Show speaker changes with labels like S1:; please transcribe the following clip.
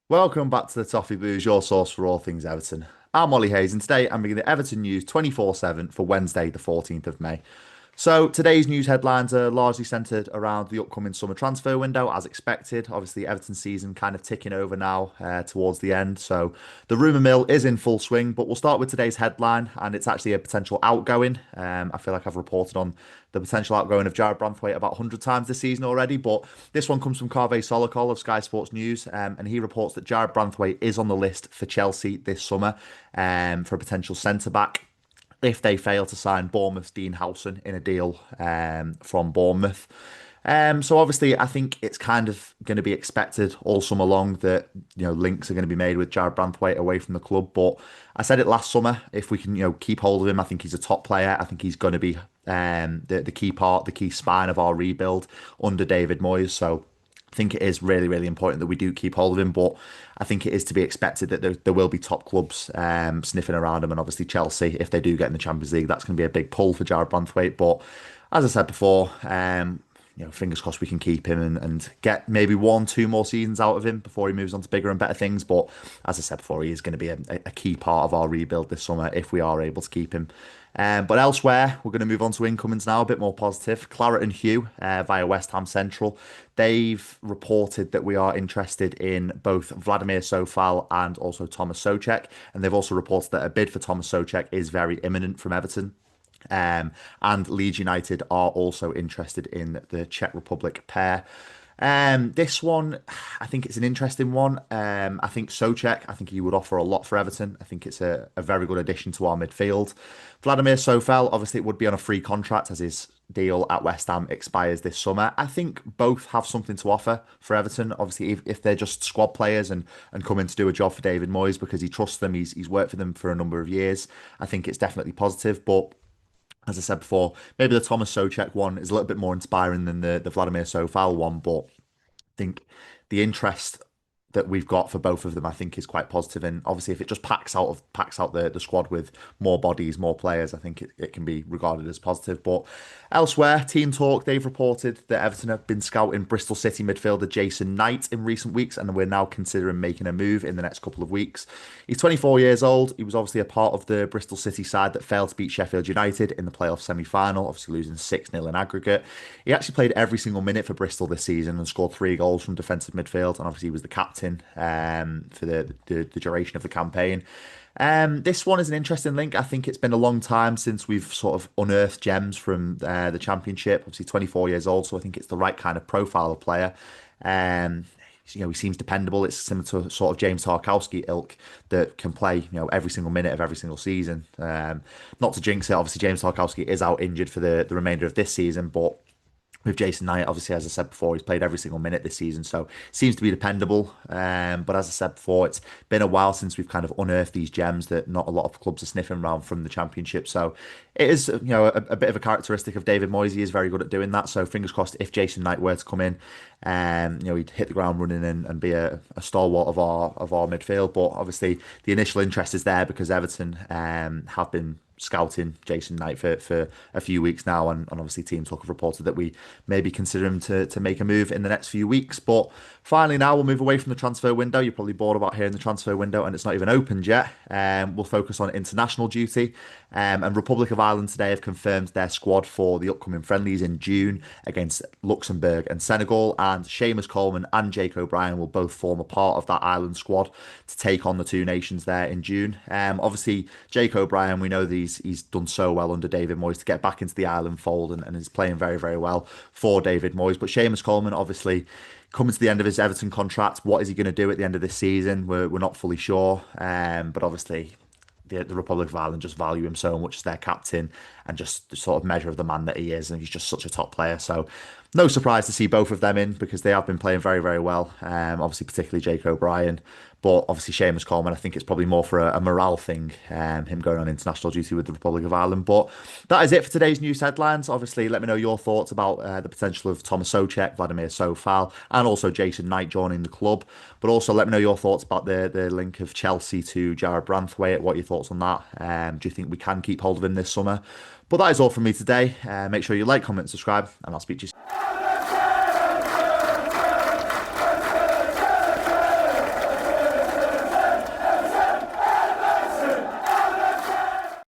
S1: Welcome back to the Toffee Booze, your source for all things Everton. I'm Ollie Hayes, and today I'm bringing the Everton news 24/7 for Wednesday, the 14th of May. So today's news headlines are largely centred around the upcoming summer transfer window, as expected. Obviously, Everton season kind of ticking over now towards the end. So the rumour mill is in full swing, but we'll start with today's headline, and it's actually a potential outgoing. I feel like I've reported on the potential outgoing of Jared Branthwaite about 100 times this season already, but this one comes from Carve Solokol of Sky Sports News, and he reports that Jared Branthwaite is on the list for Chelsea this summer for a potential centre-back if they fail to sign Bournemouth's Dean Howson in a deal from Bournemouth. So obviously, I think it's kind of going to be expected all summer long that links are going to be made with Jared Branthwaite away from the club. But I said it last summer. If we can keep hold of him, I think he's a top player. I think he's going to be the key part, the key spine of our rebuild under David Moyes. So I think it is really, really important that we do keep hold of him, but I think it is to be expected that there will be top clubs sniffing around him, and obviously Chelsea, if they do get in the Champions League, that's going to be a big pull for Jared Branthwaite. But as I said before, fingers crossed we can keep him and get maybe 1, 2 more seasons out of him before he moves on to bigger and better things. But as I said before, he is going to be a key part of our rebuild this summer if we are able to keep him. But elsewhere, we're going to move on to incomings now, a bit more positive. Claret and Hugh via West Ham Central. They've reported that we are interested in both Vladimir Sofal and also Thomas Soucek. And they've also reported that a bid for Thomas Soucek is very imminent from Everton. And Leeds United are also interested in the Czech Republic pair. This one, I think it's an interesting one. I think Soucek, I think he would offer a lot for Everton. I think it's a very good addition to our midfield. Vladimir Sofel, obviously, it would be on a free contract as his deal at West Ham expires this summer. I think both have something to offer for Everton. Obviously, if they're just squad players and come in to do a job for David Moyes because he trusts them, he's worked for them for a number of years. I think it's definitely positive, but as I said before, maybe the Thomas Soucek one is a little bit more inspiring than the Vladimir Sofal one, but I think the interest that we've got for both of them, I think, is quite positive. And obviously, if it just packs out the squad with more bodies, more players, I think it can be regarded as positive. But elsewhere, Team Talk, they've reported that Everton have been scouting Bristol City midfielder Jason Knight in recent weeks, and we're now considering making a move in the next couple of weeks. He's 24 years old. He was obviously a part of the Bristol City side that failed to beat Sheffield United in the playoff semi-final, obviously losing 6-0 in aggregate. He actually played every single minute for Bristol this season and scored 3 goals from defensive midfield, and obviously he was the captain for the duration of the campaign. This one is an interesting link. I think it's been a long time since we've sort of unearthed gems from the Championship. Obviously, 24 years old, so I think it's the right kind of profile of player. He seems dependable. It's similar to sort of James Tarkowski ilk that can play, every single minute of every single season. Not to jinx it, obviously James Tarkowski is out injured for the remainder of this season, but with Jason Knight, obviously, as I said before, he's played every single minute this season, so seems to be dependable. But as I said before, it's been a while since we've kind of unearthed these gems that not a lot of clubs are sniffing around from the Championship. So it is, a bit of a characteristic of David Moyes. He is very good at doing that. So fingers crossed, if Jason Knight were to come in, he'd hit the ground running and be a stalwart of our midfield. But obviously, the initial interest is there because Everton have been scouting Jason Knight for a few weeks now, and obviously Team Talk have reported that we may be considering to make a move in the next few weeks. But finally now we'll move away from the transfer window. You're probably bored about hearing the transfer window and it's not even opened yet. We'll focus on international duty, and Republic of Ireland today have confirmed their squad for the upcoming friendlies in June against Luxembourg and Senegal, and Seamus Coleman and Jake O'Brien will both form a part of that Ireland squad to take on the two nations there in June. Obviously Jake O'Brien, we know he's done so well under David Moyes to get back into the Ireland fold, and is playing very, very well for David Moyes. But Seamus Coleman, obviously, coming to the end of his Everton contract, what is he going to do at the end of this season? We're not fully sure. But obviously, the Republic of Ireland just value him so much as their captain and just the sort of measure of the man that he is. And he's just such a top player. So no surprise to see both of them in because they have been playing very, very well. Obviously, particularly Jake O'Brien. But obviously, Seamus Coleman, I think it's probably more for a morale thing, him going on international duty with the Republic of Ireland. But that is it for today's news headlines. Obviously, let me know your thoughts about the potential of Thomas Soucek, Vladimir Sofal, and also Jason Knight joining the club. But also, let me know your thoughts about the link of Chelsea to Jared Branthwaite. What are your thoughts on that? Do you think we can keep hold of him this summer? But that is all from me today. Make sure you like, comment, subscribe, and I'll speak to you soon.